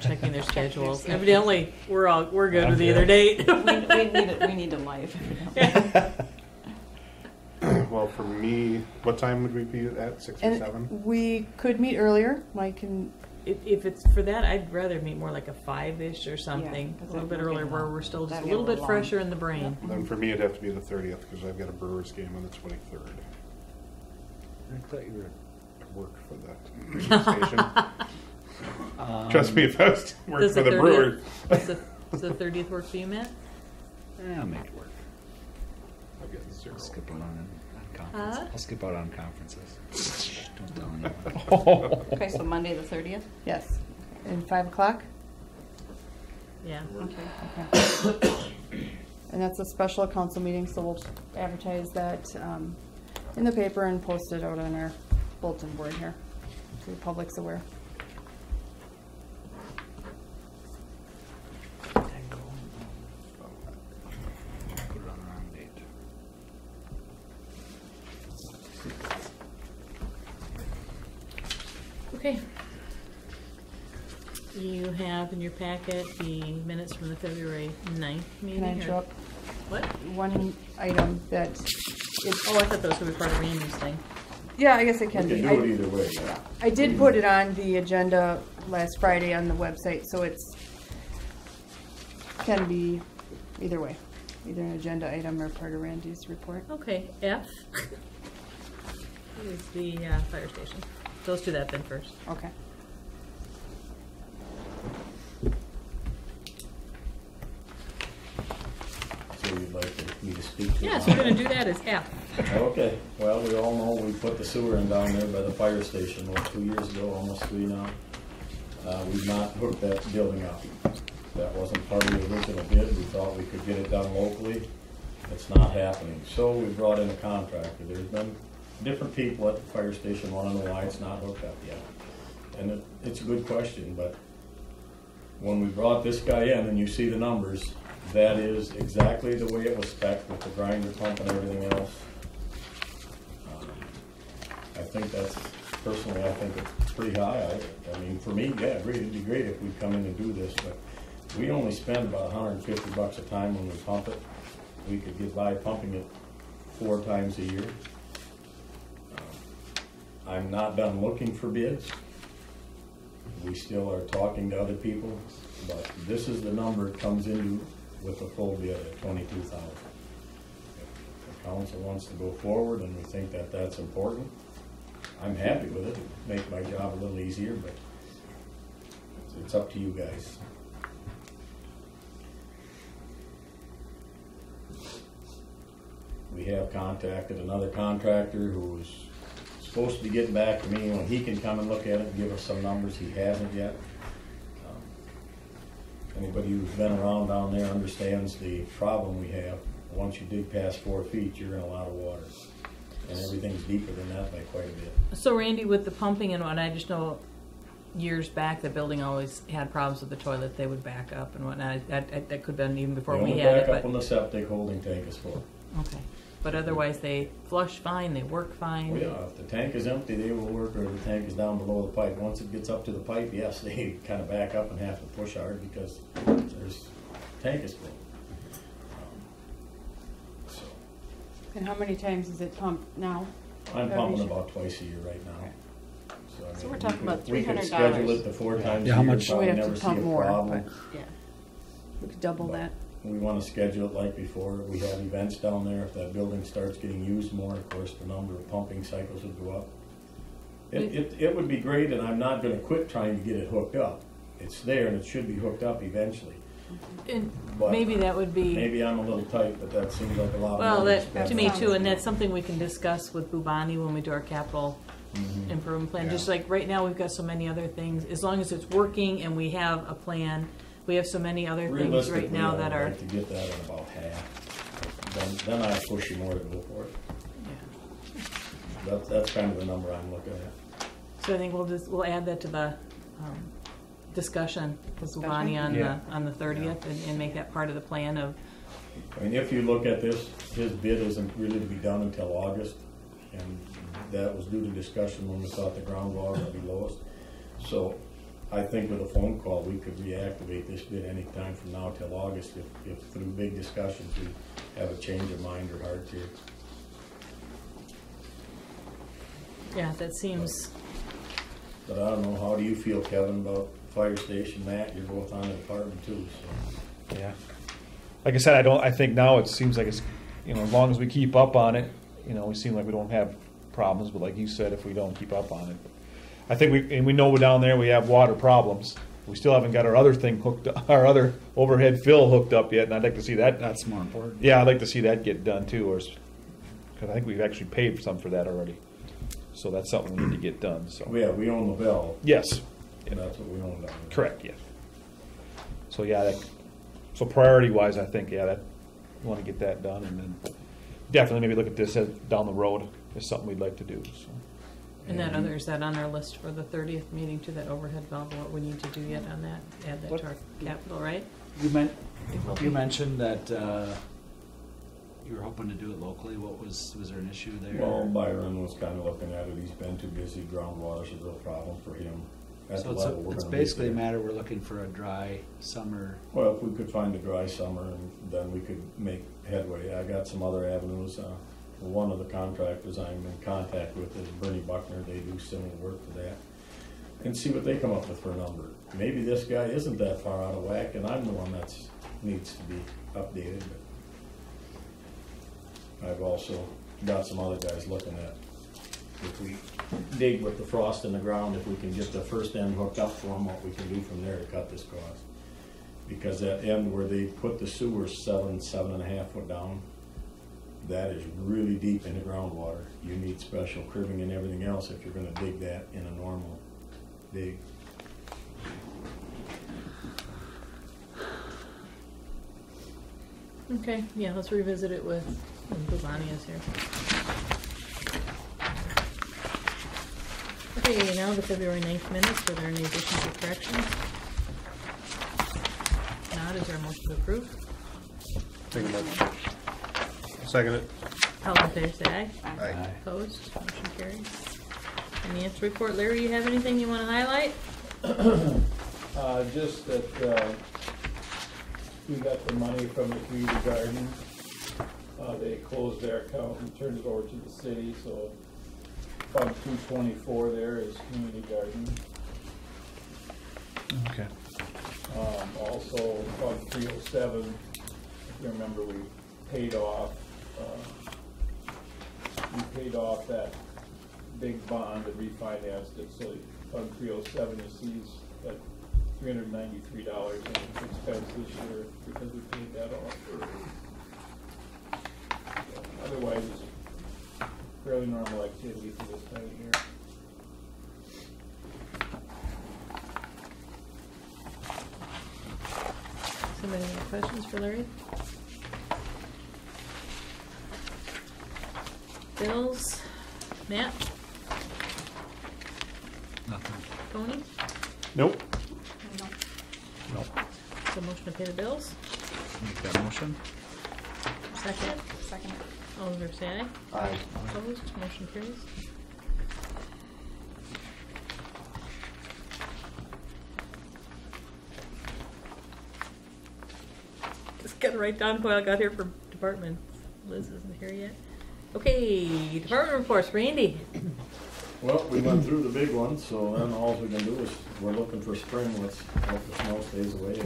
checking their schedules. Evidently, we're good with either date. We need a life. Well, for me, what time would we be at? 6 or 7? And we could meet earlier. Mike can. If it's for that, I'd rather meet more like a 5-ish or something, Yeah, a little bit earlier, where we're still just a that'd little get a bit little fresher in the brain. Then for me, it'd have to be the 30th because I've got a Brewers game on the 23rd. I thought you were at work for that station. Trust me, if I was working Does for the Brewers. Does the 30th work for you, Matt? I'll make it work. I've got 0. I'll skip out on conferences. Huh? I'll skip out on conferences. Don't tell anyone. Okay, so Monday the 30th? Yes. And 5 o'clock. Yeah. Okay. And that's a special council meeting, so we'll advertise that in the paper and post it out on our bulletin board here, so the public's aware. Put it on the wrong date. Okay. You have in your packet the minutes from the February 9th meeting. Can I or- interrupt? What? One item that is, Oh, I thought that was going to be part of Randy's thing. yeah, I guess it We can can be. do it either way. I did put it on the agenda last Friday on the website, so it's, can be either way, either an agenda item or part of Randy's report. Okay, F is the fire station. Let's do that then first. Okay. So you'd like me to speak to Yeah, it so we're now? going to do that as F. Okay, well, we all know we put the sewer in down there by the fire station, 2 years ago, almost 3 now. We've not hooked that building up. That wasn't part of the original bid. We thought we could get it done locally. It's not happening. So we brought in a contractor. There's been different people at the fire station want to know why it's not hooked up yet. And it's a good question, but when we brought this guy in and you see the numbers, that is exactly the way it was spec'd with the grinder pump and everything else. I think that's, personally, I think it's pretty high. I mean, for me, yeah, it'd be great if we'd come in and do this, but we only spend about $150 a time when we pump it. We could get by pumping it 4 times a year. I'm not done looking for bids. We still are talking to other people, but this is the number it comes into with a full bid at $22,000. If the council wants to go forward and we think that that's important, I'm happy with it. It'd make my job a little easier, but it's up to you guys. We have contacted another contractor who's supposed to be getting back to me when he can come and look at it and give us some numbers. He hasn't yet. Anybody who's been around down there understands the problem we have. Once you dig past 4 feet, you're in a lot of water. And everything's deeper than that by quite a bit. So Randy, with the pumping and whatnot, I just know years back the building always had problems with the toilet. They would back up and whatnot. That could have been even before They we only had back it. up But, when the septic holding tank is full. okay. But otherwise they flush fine, they work fine. Well, yeah, if the tank is empty, they will work, or the tank is down below the pipe. Once it gets up to the pipe, yes, they kind of back up and have to push hard because there's tank is full. So And how many times is it pumped now? I'm pumping about twice a year right now. I mean, So we're talking about we could $300. schedule it to 4 times Yeah, a how year, much- probably We'd have to never see pump a more, problem. Yeah. We could double that. We want to schedule it like before. We have events down there. If that building starts getting used more, of course, the number of pumping cycles would go up. It would be great, and I'm not going to quit trying to get it hooked up. It's there, and it should be hooked up eventually. And But maybe that would be, maybe I'm a little tight, but that seems like a lot of well, money. that to me too, and that's something we can discuss with Bubani when we do our capital improvement plan. Yeah. Just like right now, we've got so many other things. As long as it's working and we have a plan, we have so many other things Realistically, right now that I'd are. like to get that at about half. Then I push you more to go for it. That's kind of the number I'm looking at. So I think we'll add that to the discussion with Bubani on the 30th and make that part of the plan of. I mean, if you look at this, his bid isn't really to be done until August, and that was due to discussion when we thought the groundwater would be lowest. So I think with a phone call, we could reactivate this bid anytime from now till August if through big discussions we have a change of mind or heart here. Yeah, that seems, But I don't know, how do you feel, Kevin, about fire station? Matt, you're both on the department too, so. Yeah. Like I said, I think now it seems like it's, as long as we keep up on it, we seem like we don't have problems, but like you said, if we don't keep up on it. I think we know we're down there, we have water problems. We still haven't got our other thing hooked, our other overhead fill hooked up yet, and I'd like to see that. That's more important. Yeah, I'd like to see that get done too, because I think we've actually paid some for that already. So that's something we need to get done, so. Yeah, we own the bell, Yes, and that's what we own down there. correct, yes. So, yeah, so priority-wise, I think, we want to get that done, and then definitely maybe look at this down the road as something we'd like to do, so. and that other, is that on our list for the 30th meeting to that overhead valve, what we need to do yet on that? Add that to our capital, right? You mentioned that you were hoping to do it locally. Was there an issue there? Well, Byron was kind of looking at it. He's been too busy. Groundwater's a real problem for him. At So the level we're it's gonna basically a meet there. matter, we're looking for a dry summer. Well, if we could find a dry summer, and then we could make headway. I got some other avenues. One of the contractors I'm in contact with is Bernie Buckner. They do similar work for that. And see what they come up with for a number. Maybe this guy isn't that far out of whack, and I'm the one that needs to be updated. But I've also got some other guys looking at if we dig with the frost in the ground, if we can get the first end hooked up for them, what we can do from there to cut this cost. Because that end where they put the sewer 7.5 foot down, that is really deep in the groundwater. You need special cribbing and everything else if you're gonna dig that in a normal dig. Okay, yeah, let's revisit it when Bubani is here. Okay, now the February 9th minutes, were there any additions or corrections? Not, is there a motion to approve? Take a motion. Second it. All in favor, say aye. Aye. Opposed, motion carries. Finance report, Larry, you have anything you want to highlight? Just that we got the money from the community garden. They closed their account and turned it over to the city, so Fund 224 there is community garden. Okay. Also Fund 307, if you remember, we paid off that big bond and refinanced it, so Fund 307 you see is at $393 in expense this year because we paid that off early. Otherwise, it's fairly normal activity for this time of year. Somebody have any questions for Larry? Bills? Matt? Nothing. Tony? Nope. Nope. So motion to pay the bills? Make that motion. Second? Second. All in favor, say aye. Aye. Opposed, motion carries. Just got to write down what I got here for department. Liz isn't here yet. Okay, department reports, Randy. Well, we went through the big ones, so then all we can do is, we're looking for spring. Let's hope the snow stays away.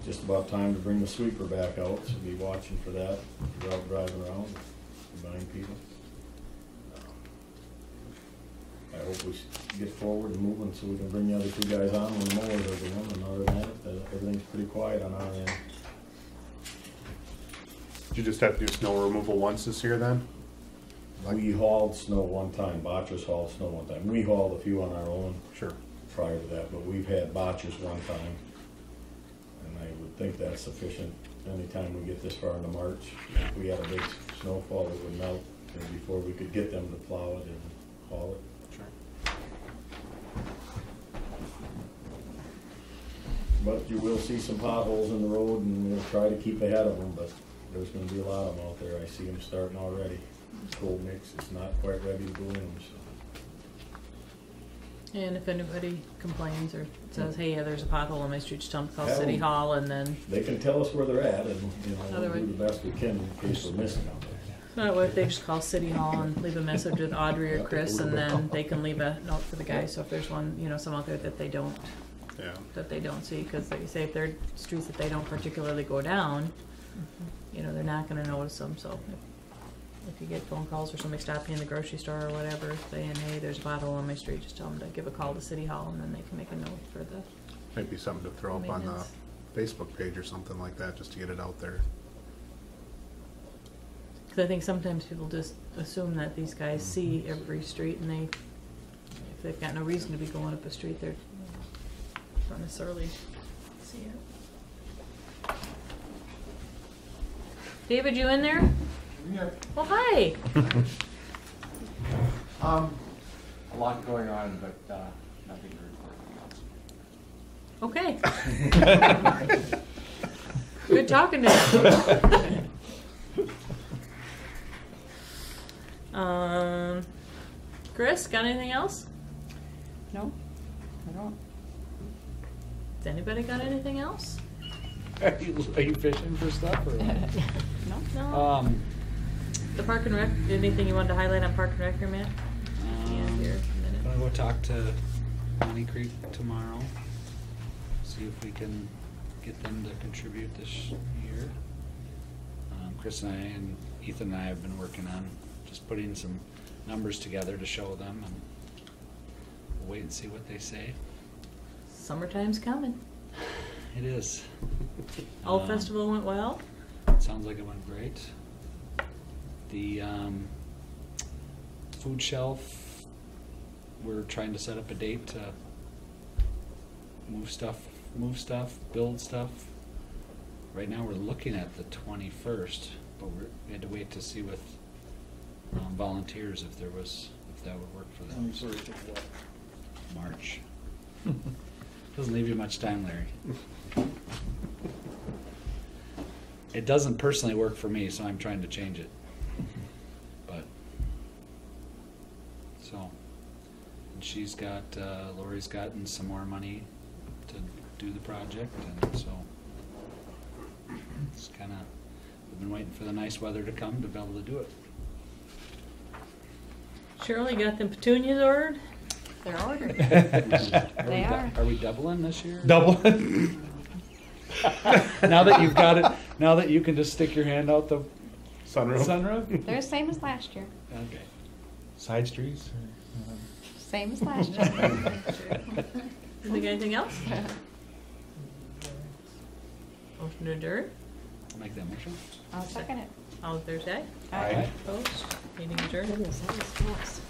Just about time to bring the sweeper back out, so be watching for that. If you're out driving around, behind people. I hope we get forward and moving so we can bring the other two guys on when mowers are going, and other than that, everything's pretty quiet on our end. Did you just have to do snow removal once this year then? We hauled snow one time, Botchers hauled snow one time. We hauled a few on our own Sure. prior to that, but we've had Botchers one time. And I would think that's sufficient anytime we get this far into March. If we had a big snowfall, it would melt before we could get them to plow it and haul it. Sure. But you will see some potholes in the road, and we'll try to keep ahead of them, but there's gonna be a lot of them out there. I see them starting already. Cold mix is not quite ready to go in, so. And if anybody complains or says, hey, yeah, there's a pothole on my street, just tell them to call Have City them. Hall, and then, They can tell us where they're at, and, you know, we'll Otherwise- do the best we can in case we're missing out there. what if they just call City Hall and leave a message with Audrey or Chris, and then they can leave a note for the guy, so if there's one, some out there that they don't see, because like you say, if they're streets that they don't particularly go down, they're not gonna notice them, so if you get phone calls or somebody stopping you in the grocery store or whatever, saying, hey, there's a pothole on my street, just tell them to give a call to City Hall, and then they can make a note for the Maybe something to throw up on maintenance. the Facebook page or something like that, just to get it out there. Because I think sometimes people just assume that these guys see every street, and if they've got no reason to be going up a street, they're not necessarily see it. David, you in there? Yeah. Well, hi. A lot going on, but nothing to report. Okay. Good talking to you. Chris, got anything else? No, I don't. Has anybody got anything else? Are you fishing for stuff or? No? No. The Park and Rec, anything you wanted to highlight on Park and Rec, Matt? Yeah, here, a Gonna minute. go talk to Money Creek tomorrow, see if we can get them to contribute this year. Chris and I and Ethan and I have been working on just putting some numbers together to show them, and we'll wait and see what they say. Summertime's coming. It is. All festival went well. Sounds like it went great. The food shelf, we're trying to set up a date to move stuff, build stuff. Right now, we're looking at the 21st, but we had to wait to see with volunteers if that would work for them. March. Doesn't leave you much time, Larry. It doesn't personally work for me, so I'm trying to change it. But, so, and she's got, Lori's gotten some more money to do the project, and so it's kind of, we've been waiting for the nice weather to come to be able to do it. Shirley, got them petunias ordered? They're ordered. They are. Are we doubling this year? Double. Now that you've got it, now that you can just stick your hand out the Sunroof? sunroof? They're the same as last year. Okay. Side streets? Same as last year. You think anything else? Motion to adjourn. I'll make that motion. I'll second it. All in favor, say aye. Aye. Opposed? Meeting adjourned. Goodness, that was fast.